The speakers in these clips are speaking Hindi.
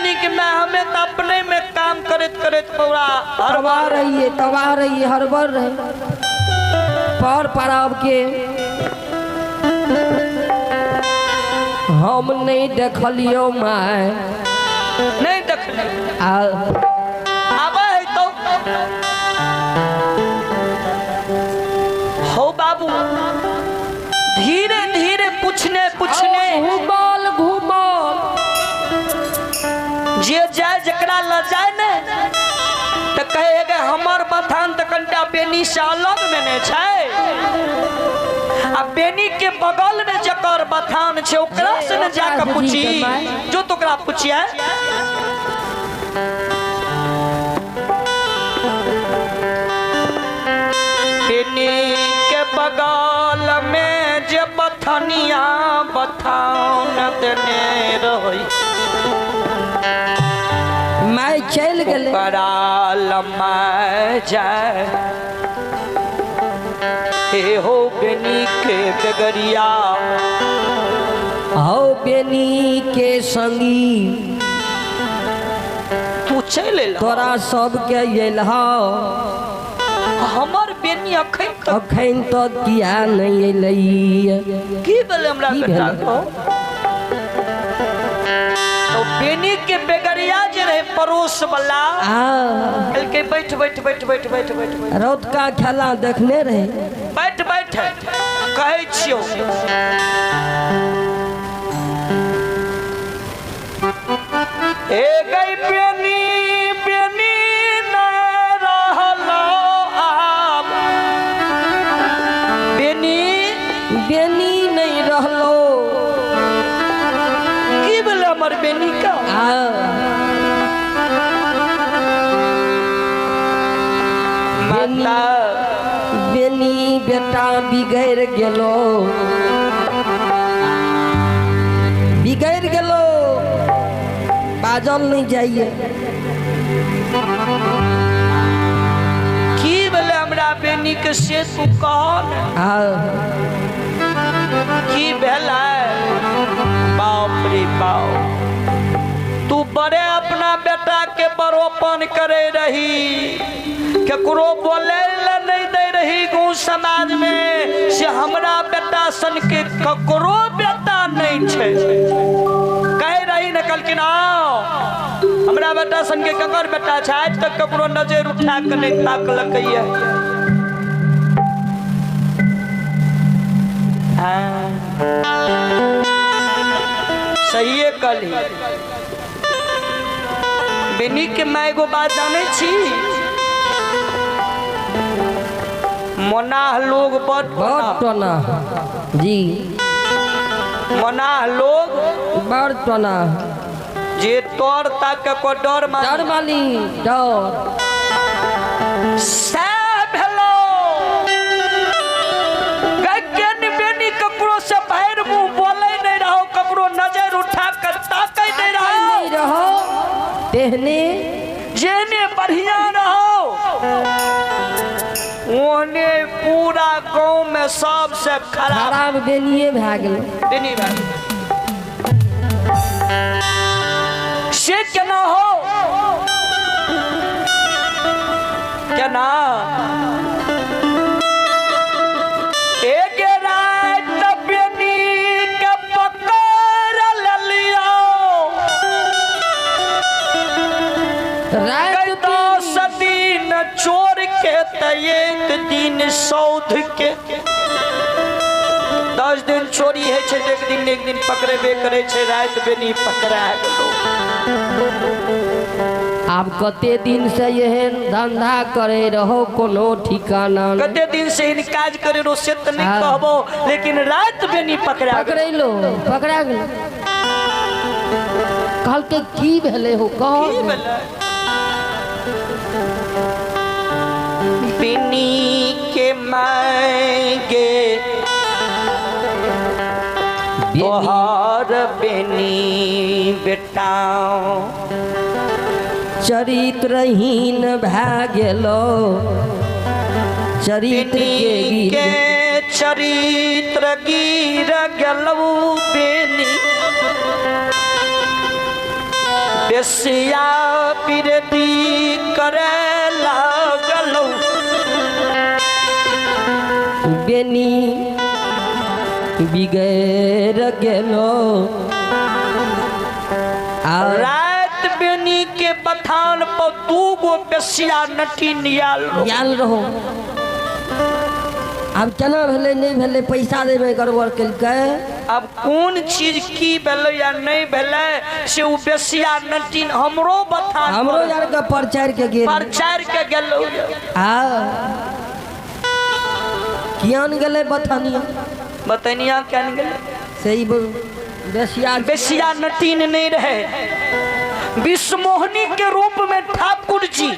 बेनी के मैं हमें तो अपने में काम करत करत पूरा तवा रही है हरबर रहे पर पराब के हम नहीं देखलियो माय नहीं देखलियो आबे है तो हो बाबू धीरे धीरे पूछने घूमल जे जाए जकरा ल जाए ने तो कहेगा हमर बथान तो कंटा बेनी से अलग में ने छै आ बेनी के बगल में जकर बथान छै ओकरा से न जाके पूछी जो तोकरा पूछिए बेनी के बगल में जे बथनिया बथान देने रही मैं चल गए बड़ा लम्बा जाए हे हो बेनी के बेगरिया हो बेनी के संगी तू चल तोरा सबके एलहा हमर बेनी अखन तो किया नहीं एलै की भेलै हमरा बेटा को तो बेनी के बेगरिया जे रहे पड़ोस वाला के बैठ रौद का खेला देखने रहे बैठ कहे छियो ए गई बेनी न रहलो आब बेनी नहीं रहलो की भेलै हमर बेनी का बेनी बेटा बिगड़ गेलो बाजल नहीं जाइए की भेलै हमरा बेनी के से तू कह की भेलै बाप रे बाप तू बड़े अपना बेटा के बड़ोपन करे रही केकरो बोले नहीं दे रही गाँव समाज में से हमरा बेटा सन के ककरो बेटा नहीं छे कह रही न कल कि हमरा बेटा सन के ककर बेटा छे आज तक ककरो नजर उठा के नहीं ताकलक सही कली बेनी के मैं एगो बात जाने छी मोनाह लोग बड़ जी मोनाह लोग बड़ जे तोर तक को डर माली डर सब हेलो गगन बेनी ककरो से बाहर मुंह बोले नहीं रहो ककरो नजर उठा कर ताकै नहीं रहो तेहने जेने बढ़िया रहो ओने पूरा गांव में सबसे खराब बेनिए भए गेल बेनी भाई से केना हो केना एक रात बेनी के पकड़ लियो रात 10 दिन चोर के त एक दिन सौध के 10 दिन चोरी है छे एक दिन पकड़ेबे करे छे रात बेनी पकड़ा गेलो आप कते दिन से यह धंधा करे रहो कोनो ठिकाना कते दिन से इन काज करे रो से त नहीं कहबो लेकिन रात बेनी पकड़ा गेलो कहल के की भेले हो कह बेनी के मांगे तोहर बेनी बेटा चरित्रहीन भए गेलो चरित्र के चरित्र गिर गेलौ बेनी बेसिया बिरती करे लागलो बेनी बिगैर गेलो रात बेनी के बथान पर 2 गो बेसिया नटी नियाल रहो। अब केना भेले नहीं भेले पैसा देवे गड़बड़ केलकै। अब कौन चीज की भेलै या नहीं भेलै से उ बेसिया नटी हमरो बथान हमरो यार के परचार के गेल गेलो कियान गेले बथानिया बतनिया क्या गेले सही बेसिया नटीन नहीं रहे। विश्वमोहनी के रूप में ठाकुर जी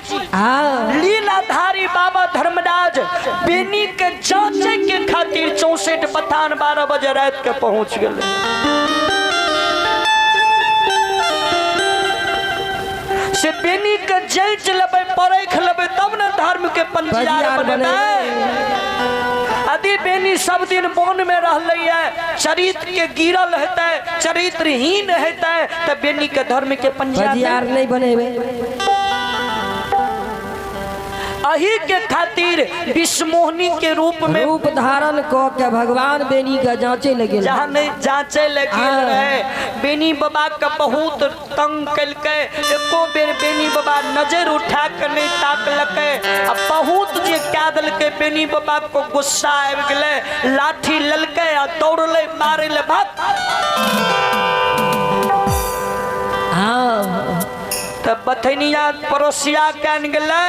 लीलाधारी बाबा धर्मराज बेनी के जांचे के खातिर 64 बथान 12 बजे रात के पहुंच गए। से बेनी के जांच लेबे परख लेबे तब न धर्म के पंजीयार बने। यदि बेनी सब दिन वन में रहले चरित्र के गिरल हेतै चरित्रहीन हेतै त बेनी के धर्म के पंजीयार नहीं बनेबे। अही के खातिर विश्वमोहनी के रूप धारण क के भगवान बेनी का जांचे लगे जहाँ नहीं जांचे लगे रहे। बेनी बाबा का बहुत तंग कलके एको बेर बेनी बाबा नजर उठा के नहीं ताकलके। अब बहुत जे क्या दलके बेनी बाबा को गुस्सा आबि गेले लाठी ललके आ दौड़ले मारे ले भाग। तब बथनिया पड़ोसिया कान गेले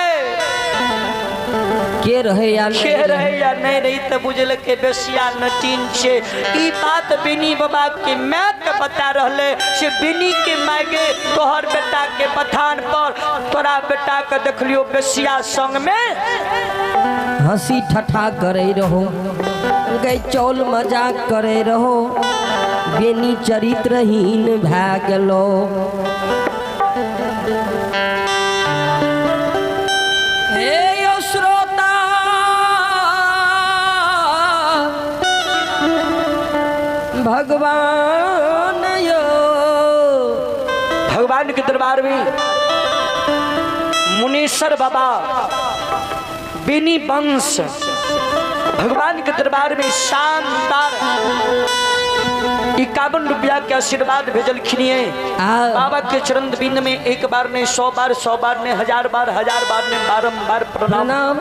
के रहे या नहीं रही तो बुझल के बेसिया नटीन छे। ई बात बेनी बाबा के माय के बता रहले से बेनी के मायगे तोहर बेटा के बथान पर तोरा बेटा के देखलियो बेसिया संग में हंसी ठठा करे रहो गई चौल मजाक करे रहो बेनी चरित्रहीन भै गेलो। भगवान के दरबार में मुनीश्वर बाबा बेनी वंश भगवान के दरबार में शानदार 51 रुपया के आशीर्वाद भेजल खिनिए। बाबा के चरण बिंद में एक बार ने 100 बार 100 बार ने 1000 बार 1000 बार ने बारंबार प्रणाम।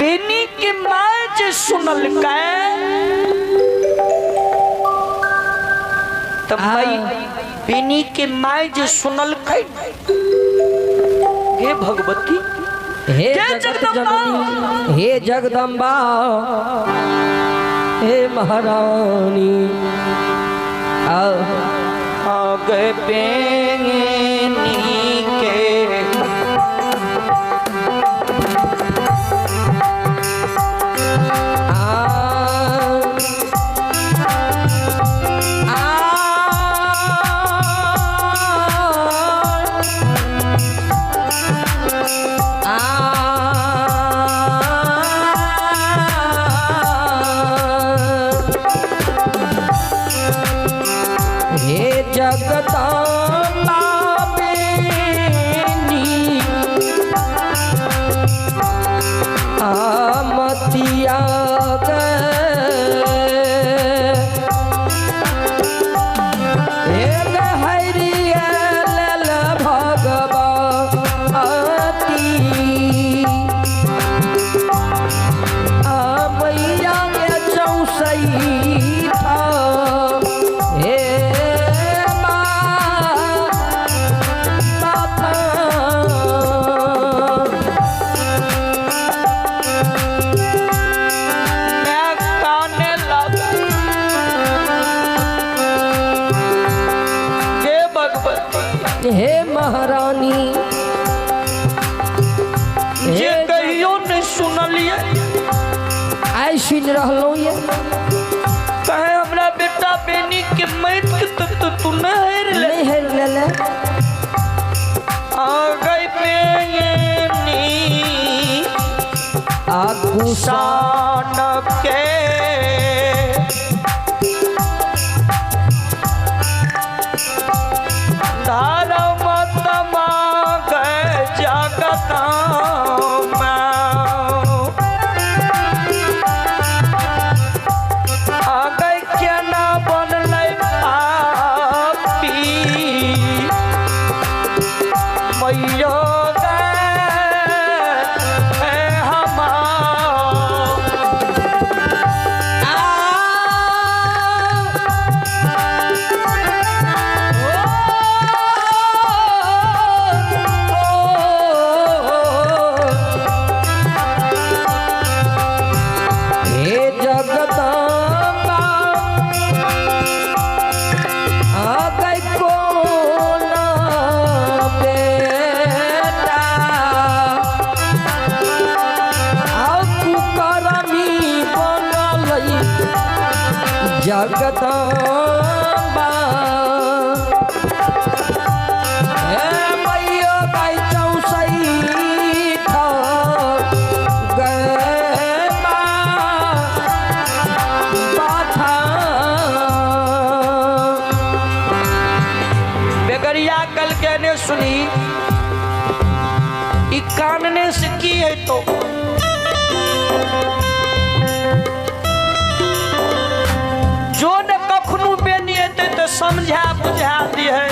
बेनी के माय जे सुनल बेनी के माय जे सुनल हे भगवती हे जगदम्बा हे जगदम्बा हे महारानी गए बेनी के हे महारानी जे कहियो नहीं सुनलिए आई सुन रहलो ये कहे हमरा बेटा बेनी के मैत के तू नहीं हेर ले आ गई बेनी आगू शान के जगदम्बा हे मैयो गाय चौसई बेगरिया कल कहने सुनी कानने से की है तो जो ने कखनू बेनिए तो समझा बुझा दी है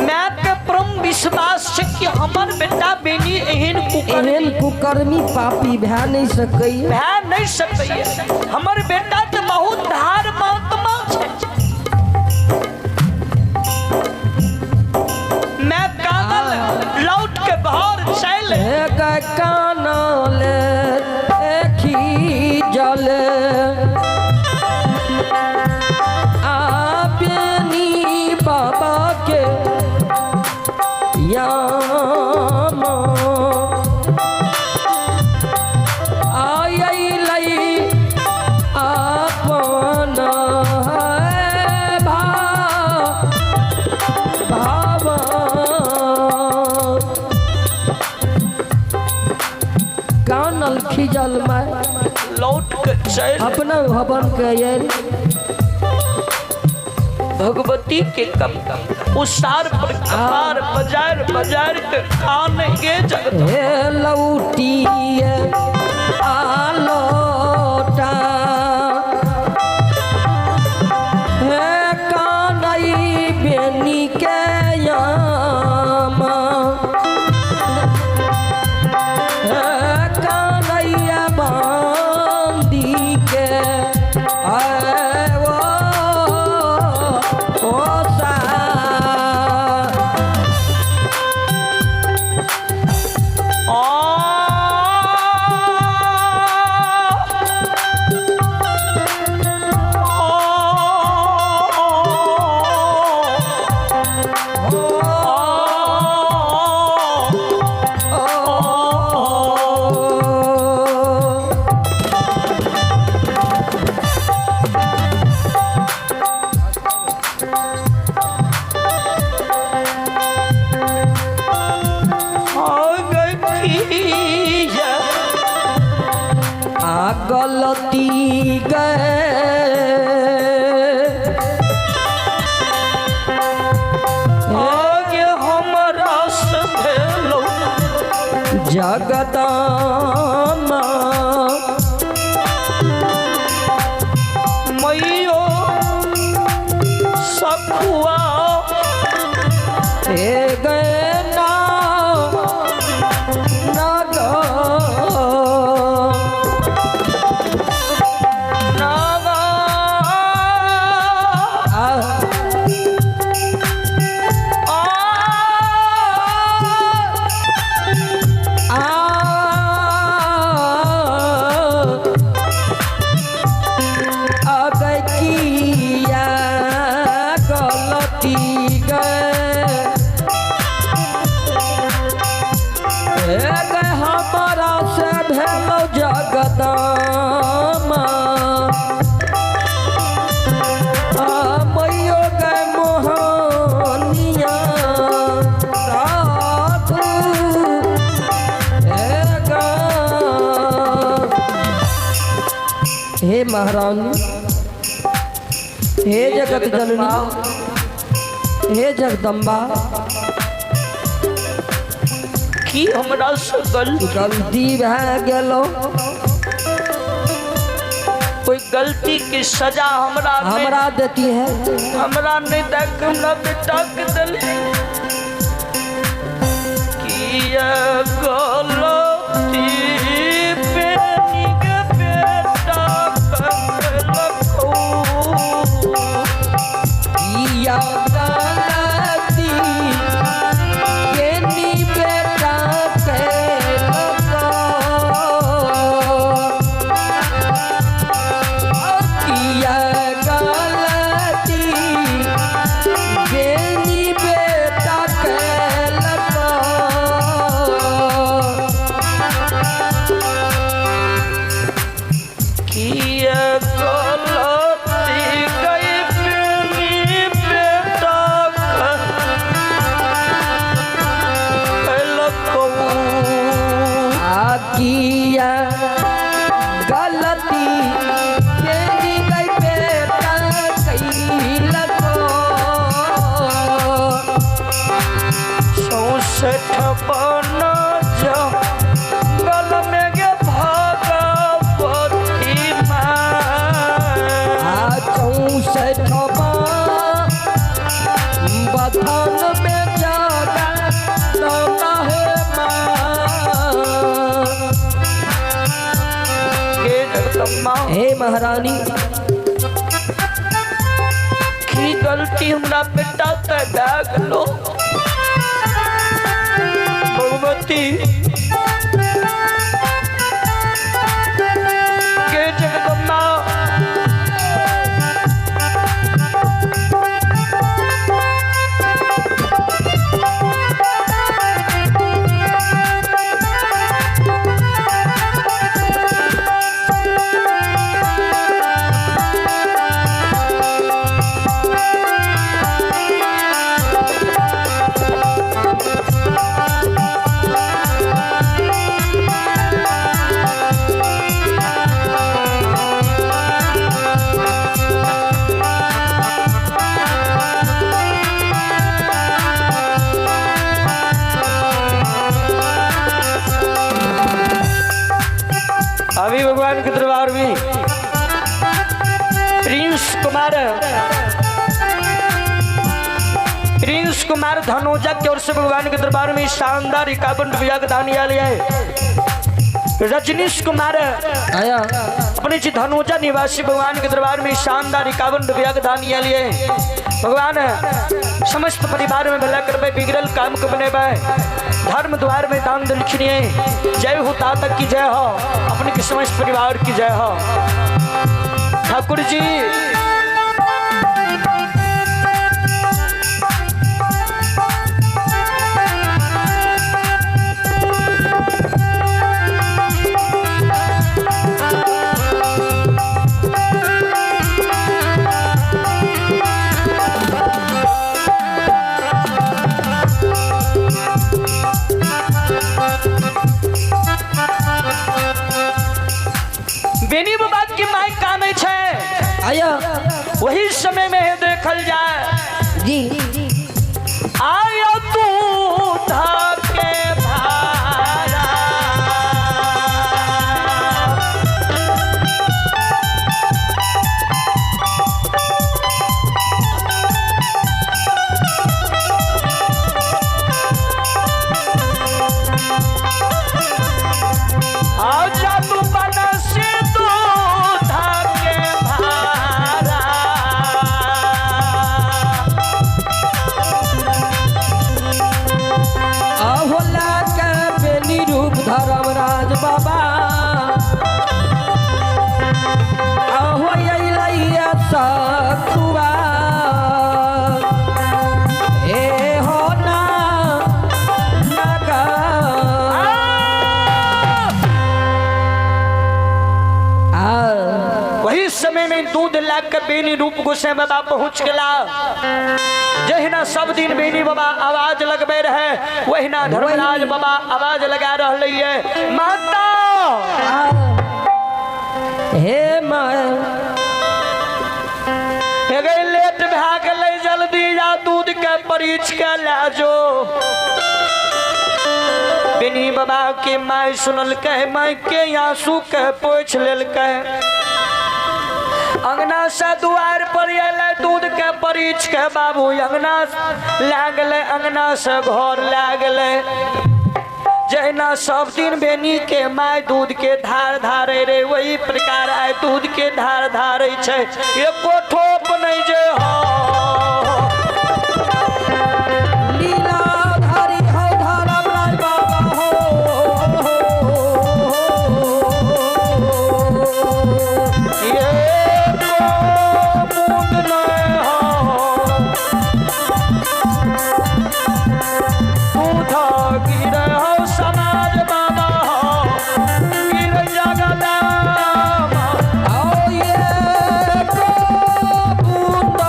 मैं के परम विश्वास से कि हमार बेटा बेनी एहन कुकर्मी पापी भै नहीं सकई हमार बेटा तो बहुत धार महात्मा है मैं कानल लौट के बाहर चल कानल खी जल आपनी बाबा के याम आई लई अपना कानल खिजल में लौट के चल अपना भवन के भगवती के कम उसार पर कपार बाजार के कान के जगत हे लौटी आलोटा हे कानई बेनी के याम गलती गए आगे हमरा से भेलो जगदम्बा मैयो सखुआ हे गए हमारा से भेलो जगदम्बा मैयो गए मोहनिया साधु हे महारानी हे जगत जननी हे जगदम्बा की हमरा से गलती भै गेलो कोई गलती की सजा हमरा देती है हमरा नहीं देख हमरा बेटा के दिल किया गलती बेनी के बेटा लखो किया गलती बेनी बेटा के लखो किया गलती बेनी बेटा के लखो किया गलती तेरी गई बेटा कैला को 64 बन जंगल में गे भगवती माँ 64 बथन में जागा लौला है माँ। हे महारानी की गलती हमरा बेटा ते दाग लो भगवती के जगदम्बा अभी भगवान के दरबार में प्रिंस कुमार धनोजा की ओर से भगवान के दरबार में शानदार 51 रुपया का दान लिया है। रजनीश कुमार आया अपने जी धनोजा निवासी भगवान के दरबार में शानदार 51 रुपया का दान लिया लिए। भगवान समस्त परिवार में भला कर बिगड़ल काम को बने धर्म द्वार में दान दक्षिणीय जय हो तातक की जय हो अपने के समस्त परिवार की जय हो। ठाकुर जी बेनी बाबा की माई कामे छे आया वही समय में देखल जाए जी आया तू धाके भारा आजा तू बनसी तू धाके भारा अहोला के बेनी रूप धर्मराज बाबा अहो लैया सखुआ ए हो ना लगा वही समय में दूध लाग कर बेनी रूप गोसाई बाबा पहुंच गया। जहिना सब दिन बेनी बाबा आवाज लगबे रहे वहिना धर्मराज बाबा आवाज लगा रहे है माता हे माँ लेट भा गए जल्दी जा दूध के परीछ के ला जो। बेनी बाबा के माई सुनल कहे माई के आंसू के पोछ लेल कहे अंगना से द्वार पर अल दूध के परीछ के बाबू अंगना लागल अंगना से घर लागल जहिना सब दिन बेनी के माय दूध के धार धारे रे वही प्रकार आए दूध के धार धारे छे एको ठोप नहीं जे हो लीलाधारी हो धर्मराज बाबा ये बूंद नहीं हो दूध गिरे हो समाज बाबा हो गिर जगदाम आओ ये बूंद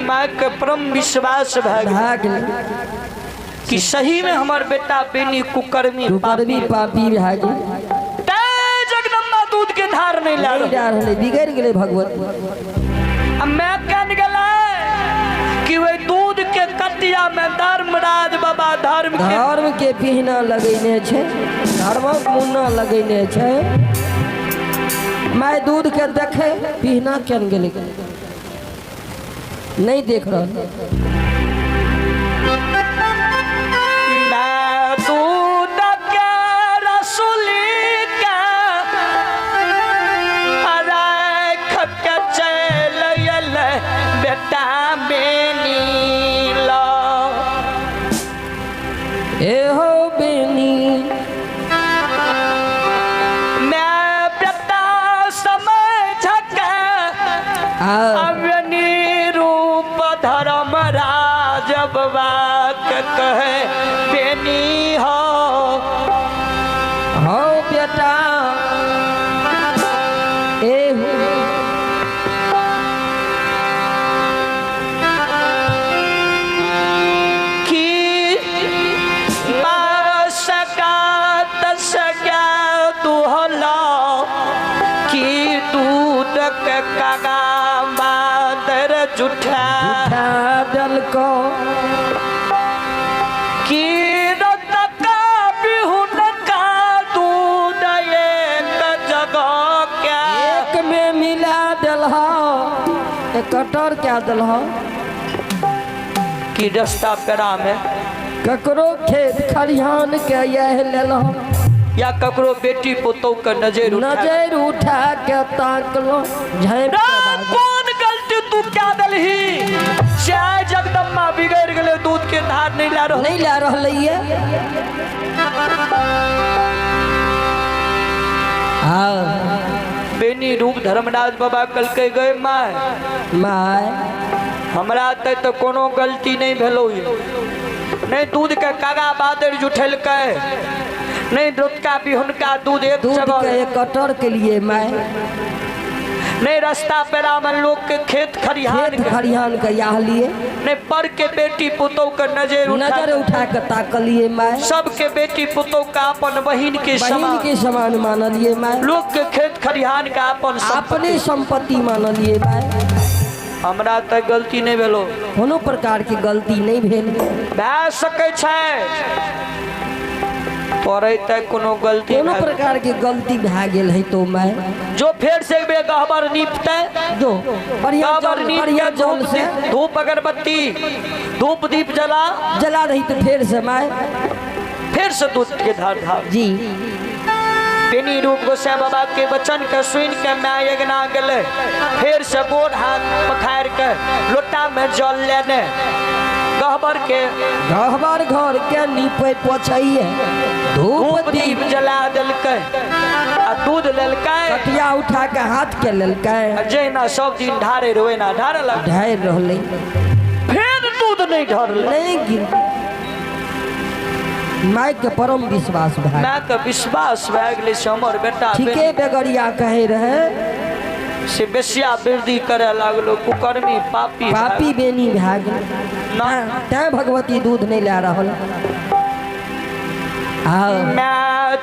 माँ के परम विश्वास भए गेल भए गेल कि सही में हमार बेटा बेनी कुकर्मी कुकर्मी पापी भए गेल तै जगदम्बा दूध के धार नहीं ला नहीं जा रहले बिगड़ गेले भगवती अब मैं कहने गला कि वे दूध के कटिया में धर्मराज बाबा धर्म के पीहना लगैने छै धर्मक मुन्ना लगैने छै मैं दूध के देखे पीहना केन गेले नहीं देख रहा दूध के रसूली के रख के चल अइले बेटा बेनी ला एहो बेनी मैं बेटा समझ के अवनी रूप धर्मराज बाबा के कहे बेनी हो बेटा एहो कि सका तसका दुहला कि दूध के कागा बादर जुठा दल को कि रतका बिहुन का दूध एक जगह क्या एक में मिला दलहा एक कटर क्या दलहा कि रास्ता पेड़ा में ककरो खेत खलिहान के यह लेलहा या ककरो बेटी पुतोह के नजर उठा के ताकलो झाँप कौन गलती तू क्या दलही शायद जगदम्बा बिगड़ गए दूध के धार नहीं ला रहले ये बेनी रूप धर्मराज बाबा कल के गए माय हमरा तय तो कोनो गलती नहीं भेलो नहीं दूध के कागा बादर जुठल के नहीं दूध का भी हुनका दूध एक जगह के एक कटर के लिए माय नहीं रास्ता पेड़ा में लोग के खेत खरिहान के यहाँ लिए नहीं पर के बेटी पुतोह के नजर उठा के ताकलिए माय सबके बेटी पुतोह का अपन बहिन के समान मानलिए माय लोग के खेत खरिहान का अपन अपने संपत्ति मानलिए माय हमरा तक गलती नहीं भेलो कोनो प्रकार की गलती नहीं भेल भए सकै छै पर तक कोनो गलती कोनो प्रकार की गलती भए गेल है तो मैं जो फिर से एक बेर गहबर नीपते जो बढ़िया जल से धूप अगरबत्ती धूप दीप जला रही तो फिर से मैं फिर से दूध के धार जी बेनी रूप गोसाई बाबा के वचन के सुन के मैं यज्ञा गले फिर से गोड़ हाथ पखार के लोटा में जल लेने गहबर घर के नीपे पोछइए धूप दीप जला दिलकै आ दूध लेलकै कटिया उठा के हाथ के लेलकै जहिना सब दिन ढारे रोए ना ढार रहले फिर दूध नहीं ढरले नहीं गिर माय के परम विश्वास भए माय के विश्वास भए गेलै से हमर बेटा ठीके बेगरिया कहे रहे से बेसिया वृद्धि करे लागलो कुकर्मी पापी बेनी भए गेल तैं भगवती दूध नहीं ला रहल मैं